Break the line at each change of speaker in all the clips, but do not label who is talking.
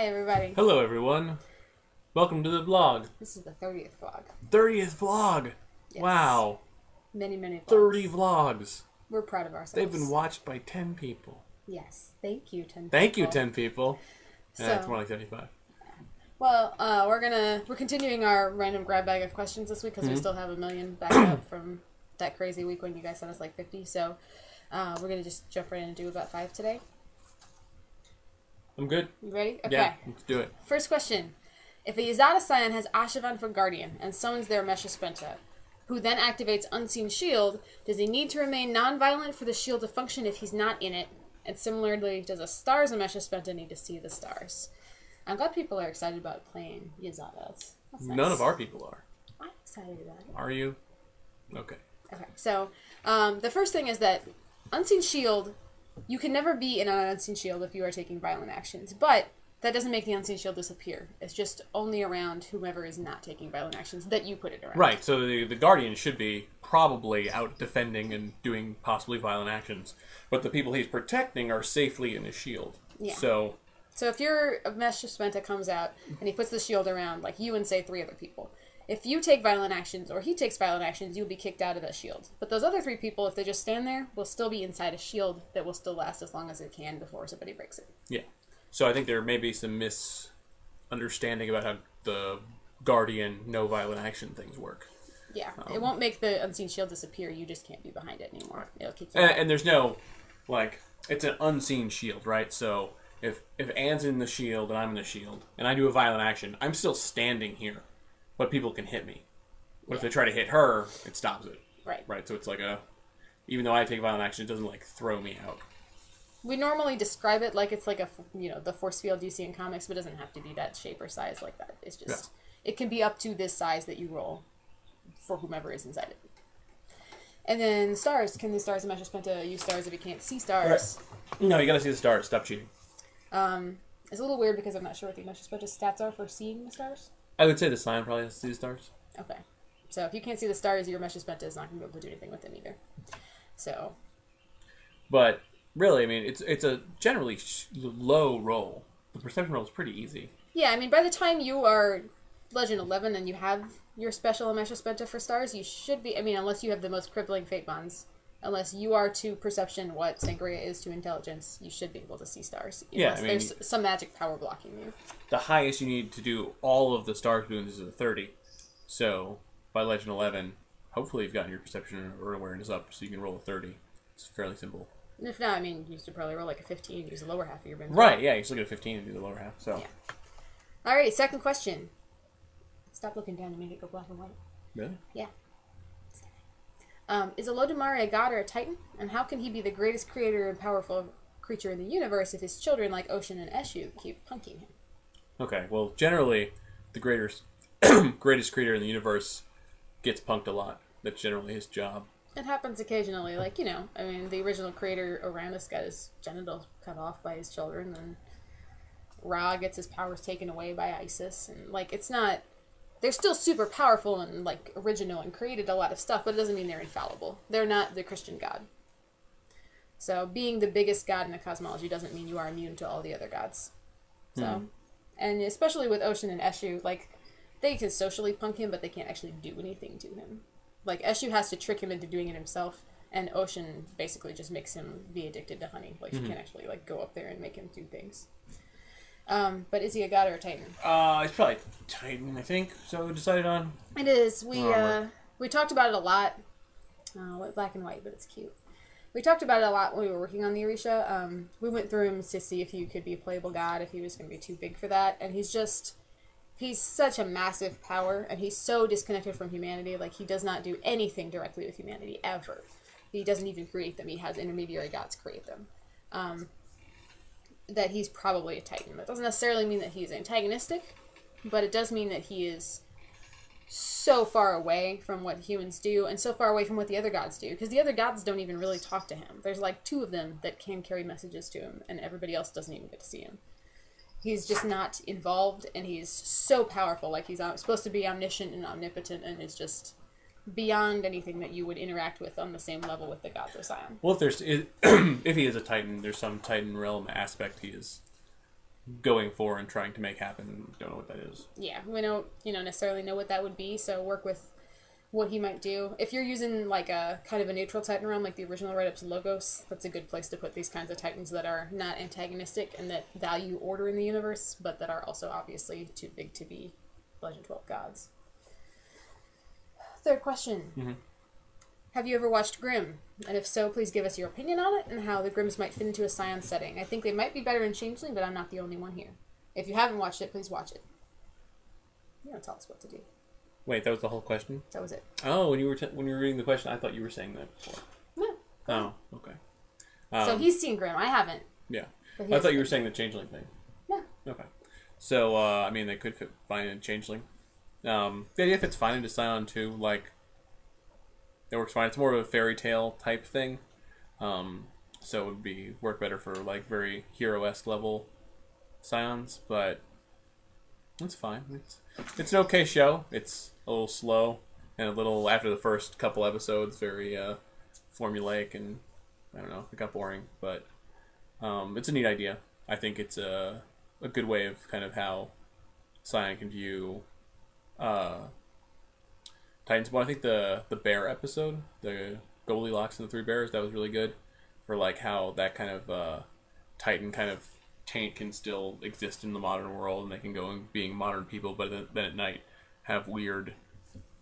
Hi, everybody.
Hello, everyone. Welcome to the vlog.
This is the 30th vlog.
30th vlog.
Yes.
Wow.
Many vlogs.
30 vlogs.
We're proud of ourselves.
They've been watched by 10 people.
Yes. Thank you, 10 people.
Thank you, 10 people.
So,
It's more like 75.
Well, we're continuing our random grab bag of questions this week because we still have a million backed up from that crazy week when you guys sent us like 50. So we're going to just jump right in and do about 5 today.
I'm good.
You ready? Okay.
Yeah, let's do it.
First question. If a Yazata Scion has Ashavan for Guardian and summons their Amesha Spenta, who then activates Unseen Shield, does he need to remain non-violent for the shield to function if he's not in it? And similarly, does a Stars Amesha Spenta need to see the stars? I'm glad people are excited about playing Yazata. That's nice.
None of our people are.
I'm excited about it.
Are you? Okay.
Okay, so the first thing is that Unseen Shield, you can never be in an Unseen Shield if you are taking violent actions, but that doesn't make the Unseen Shield disappear. It's just only around whomever is not taking violent actions that you put it around.
Right, so the Guardian should be probably out defending and doing possibly violent actions, but the people he's protecting are safely in his shield.
Yeah.
So
if your Amesha Spenta comes out and he puts the shield around, like you and say 3 other people, if you take violent actions or he takes violent actions, you'll be kicked out of that shield. But those other 3 people, if they just stand there, will still be inside a shield that will still last as long as it can before somebody breaks it.
yeah. So I think there may be some misunderstanding about how the Guardian no violent action things work.
Yeah, it won't make the Unseen Shield disappear. You just can't be behind it anymore. It'll kick you out.
And there's no, like, it's an unseen shield, right? So if Anne's in the shield and I'm in the shield and I do a violent action, I'm still standing here, but people can hit me. But if they try to hit her, it stops it.
Right.
Right. So it's like even though I take violent action, it doesn't like throw me out.
We normally describe it like it's like the force field you see in comics, but it doesn't have to be that shape or size like that. It's just, it can be up to this size that you roll for whomever is inside it. And then stars. Can the Stars Amesha Spenta use stars if you can't see stars?
Right. No, you gotta see the stars. Stop cheating.
It's a little weird because I'm not sure what the Amesha Spenta's stats are for seeing the stars.
I would say the Scion probably has to see the stars.
Okay. So if you can't see the stars, your Amesha Spenta is not going to be able to do anything with them either. So.
But really, I mean, it's a generally low roll. The perception roll is pretty easy.
Yeah, I mean, by the time you are Legend 11 and you have your special Amesha Spenta for stars, you should be, I mean, unless you have the most crippling fate bonds, unless you are to perception what Sangria is to intelligence, you should be able to see stars. Unless
I mean,
there's some magic power blocking you.
The highest you need to do all of the stars boons is a 30. So, by Legend 11, hopefully you've gotten your perception or awareness up so you can roll a 30. It's fairly simple.
And if not, I mean, you should probably roll like a 15, use the lower half of your boons.
Right, yeah, you still get a 15 and do the lower half. So.
Yeah. Alrighty, second question. Stop looking down and make it go black and white.
Really?
Yeah. Is Olodumare a god or a titan? And how can he be the greatest creator and powerful creature in the universe if his children like Oshun and Eshu keep punking him?
Okay, well, generally, the greatest creator in the universe gets punked a lot. That's generally his job.
It happens occasionally. Like, you know, I mean, the original creator, Uranus, got his genitals cut off by his children, and Ra gets his powers taken away by Isis. And, like, it's not... They're still super powerful and, like, original and created a lot of stuff, but it doesn't mean they're infallible. They're not the Christian god. So being the biggest god in the cosmology doesn't mean you are immune to all the other gods. So, and especially with Oshun and Eshu, like, they can socially punk him, but they can't actually do anything to him. Like, Eshu has to trick him into doing it himself, and Oshun basically just makes him be addicted to honey. Like, she can't actually, like, go up there and make him do things. But is he a god or a titan?
He's probably Titan, I think. So we decided on.
It is. We talked about it a lot. Black and white, but it's cute. We talked about it a lot when we were working on the Orisha. We went through him to see if he could be a playable god, if he was going to be too big for that. And he's such a massive power, and he's so disconnected from humanity. Like, he does not do anything directly with humanity, ever. He doesn't even create them. He has intermediary gods create them. That he's probably a titan. That doesn't necessarily mean that he's antagonistic, but it does mean that he is so far away from what humans do and so far away from what the other gods do, because the other gods don't even really talk to him. There's like 2 of them that can carry messages to him, and everybody else doesn't even get to see him. He's just not involved, and he's so powerful. Like, he's supposed to be omniscient and omnipotent, and is just beyond anything that you would interact with on the same level with the gods of Scion.
Well, if he is a Titan, there's some Titan realm aspect he is going for and trying to make happen. Don't know what that is.
Yeah, we don't, necessarily know what that would be, so work with what he might do. If you're using, like, a kind of a neutral Titan realm, like the original write-ups Logos, that's a good place to put these kinds of Titans that are not antagonistic and that value order in the universe, but that are also obviously too big to be Legend 12 gods. Third question.
Mm-hmm.
Have you ever watched Grimm? And if so, please give us your opinion on it and how the Grimms might fit into a Scion setting. I think they might be better in Changeling, but I'm not the only one here. If you haven't watched it, please watch it. You don't tell us what to do.
Wait, that was the whole question?
That was it.
Oh, when you were reading the question, I thought you were saying that before.
No.
Oh, okay.
So he's seen Grimm. I haven't.
Yeah. I thought you were saying the Changeling thing.
No.
Okay. So, I mean, they could fit fine in Changeling. The idea fits fine into Scion, too. Like, it works fine. It's more of a fairy tale type thing. So it would work better for, like, very hero-esque level Scions, but it's fine. It's an okay show. It's a little slow and a little, after the first couple episodes, very formulaic and, I don't know, it got boring, but it's a neat idea. I think it's a good way of kind of how Scion can view Titans. Well, I think the bear episode, the Goldilocks and the Three Bears, that was really good for like how that kind of Titan kind of taint can still exist in the modern world, and they can go and being modern people, but then at night have weird,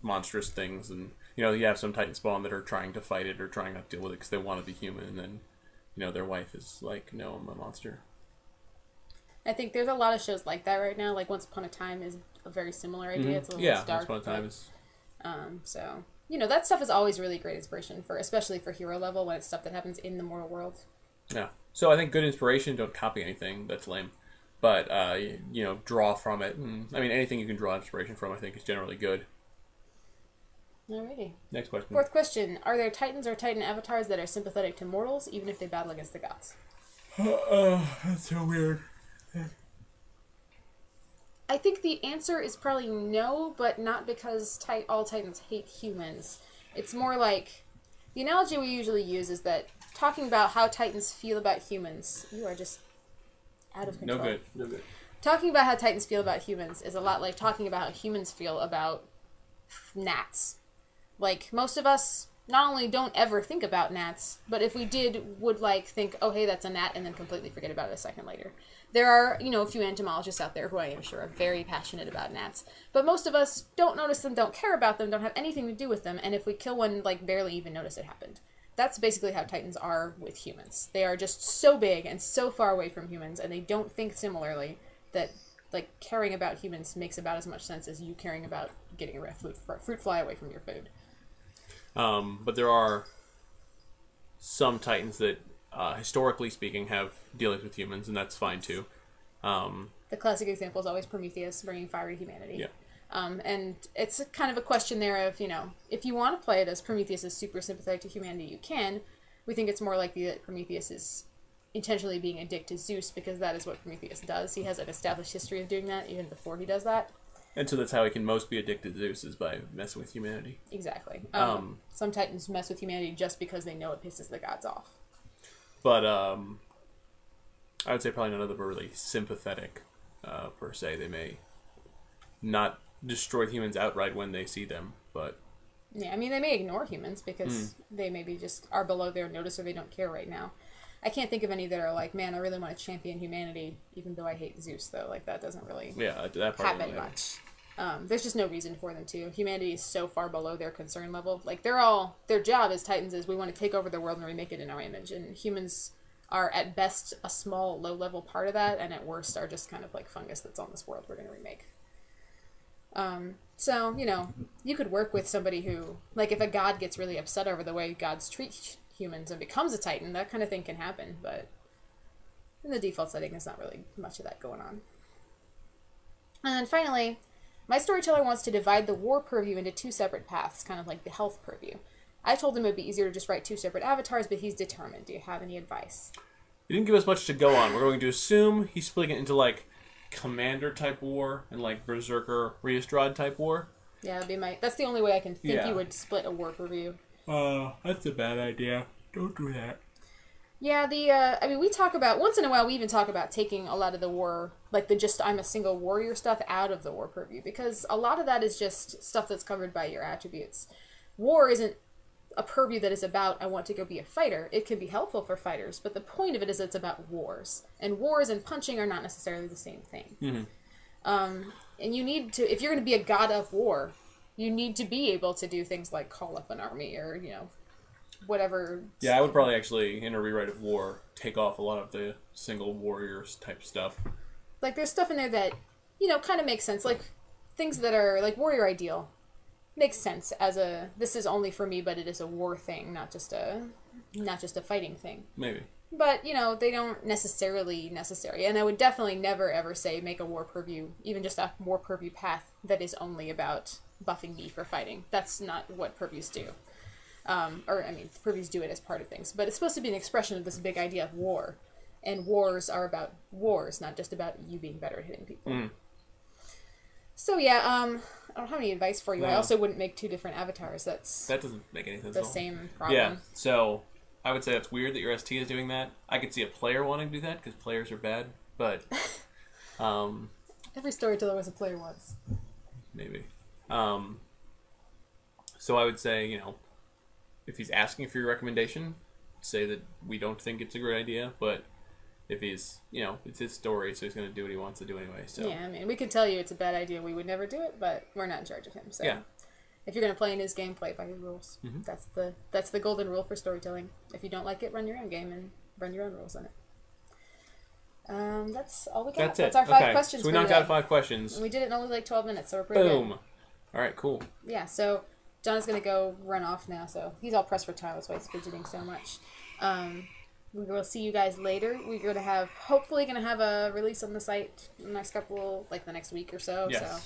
monstrous things, and you have some Titan spawn that are trying to fight it or trying not to deal with it because they want to be human, and then their wife is like, no, I'm a monster.
I think there's a lot of shows like that right now. Like Once Upon a Time is a very similar idea. It's a little less dark.
Once Upon a Time is.
So that stuff is always really great inspiration for, especially for hero level when it's stuff that happens in the mortal world.
Yeah. So I think good inspiration. Don't copy anything that's lame, but draw from it. I mean, anything you can draw inspiration from, I think, is generally good.
Alrighty.
Next question.
Fourth question: are there Titans or Titan avatars that are sympathetic to mortals, even if they battle against the gods?
That's so weird.
I think the answer is probably no, but not because all Titans hate humans. It's more like, the analogy we usually use is that talking about how Titans feel about humans, you are just out of control.
No good.
Talking about how Titans feel about humans is a lot like talking about how humans feel about gnats. Like, most of us not only don't ever think about gnats, but if we did, would think, oh hey, that's a gnat, and then completely forget about it a second later. There are, a few entomologists out there who I am sure are very passionate about gnats. But most of us don't notice them, don't care about them, don't have anything to do with them, and if we kill one, barely even notice it happened. That's basically how Titans are with humans. They are just so big and so far away from humans, and they don't think similarly, that, caring about humans makes about as much sense as you caring about getting a fruit fly away from your food.
But there are some Titans that, historically speaking, have dealings with humans, and that's fine too.
The classic example is always Prometheus bringing fire to humanity.
Yeah.
And it's kind of a question there of, if you want to play it as Prometheus is super sympathetic to humanity, you can. We think it's more likely that Prometheus is intentionally being a dick to Zeus, because that is what Prometheus does. He has an established history of doing that even before he does that.
And so that's how he can most be addicted to Zeus, is by messing with humanity.
Exactly. Some Titans mess with humanity just because they know it pisses the gods off.
But I would say probably none of them are really sympathetic, per se. They may not destroy humans outright when they see them, but...
Yeah, I mean, they may ignore humans because they maybe just are below their notice or they don't care right now. I can't think of any that are like, man, I really want to champion humanity, even though I hate Zeus, though. That doesn't really
that part
happen much. There's just no reason for them to. Humanity is so far below their concern level. Their job as Titans is we want to take over the world and remake it in our image. And humans are at best a small, low-level part of that, and at worst are just kind of like fungus that's on this world we're going to remake. So, you could work with somebody who, if a god gets really upset over the way gods treat humans and becomes a Titan, that kind of thing can happen, but in the default setting, there's not really much of that going on. And then finally, my storyteller wants to divide the war purview into two separate paths, kind of like the health purview. I told him it would be easier to just write two separate avatars, but he's determined. Do you have any advice?
He didn't give us much to go on. We're going to assume he's splitting it into, Commander type war and, Berserker Rheostrad type war.
Yeah, that's the only way I can think you would split a war purview.
That's a bad idea. Don't do that.
Yeah, I mean, we talk about, once in a while, we even talk about taking a lot of the war, like the just I'm a single warrior stuff out of the war purview, because a lot of that is just stuff that's covered by your attributes. War isn't a purview that is about, I want to go be a fighter. It can be helpful for fighters, but the point of it is it's about wars. And wars and punching are not necessarily the same thing.
Mm-hmm.
And you need to, if you're going to be a god of war, you need to be able to do things like call up an army or, you know, whatever.
Yeah, I would probably actually, in a rewrite of War, take off a lot of the single warriors type stuff.
Like, there's stuff in there that, you know, kind of makes sense. Like, things that are, like, warrior ideal makes sense as a, this is only for me, but it is a war thing, not just a fighting thing.
Maybe.
But, you know, they don't necessarily necessary. And I would definitely never, ever say make a war purview, even just a war purview path that is only about buffing me for fighting. That's not what purviews do. Purviews do it as part of things. But it's supposed to be an expression of this big idea of war. And wars are about wars, not just about you being better at hitting people.
Mm.
So, yeah, I don't have any advice for you.
No.
I also wouldn't make 2 different avatars. That
doesn't make any sense
the
at all.
same problem.
Yeah, so I would say it's weird that your ST is doing that. I could see a player wanting to do that, because players are bad, but...
Every storyteller was a player once.
Maybe. So I would say, you know, if he's asking for your recommendation, say that we don't think it's a great idea, but if he's, you know, it's his story, so he's going to do what he wants to do anyway. So
yeah, I mean, we could tell you it's a bad idea, we would never do it, but we're not in charge of him. So
yeah.
If you're going to play in his game, play by his rules.
Mm-hmm.
That's the golden rule for storytelling. If you don't like it, run your own game and run your own rules on it. That's all we got.
That's it.
That's our 5 questions.
So we knocked out 5 questions.
And we did it in only like 12 minutes, so we're pretty
Boom.
good.
All right, cool.
Yeah, so John is going to go run off now, so he's all pressed for time. That's why he's fidgeting so much. We will see you guys later. We're going to hopefully going to have a release on the site in the next couple, like the next week or so.
Yes.
So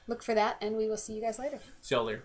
look for that, and we will see you guys later.
See y'all later.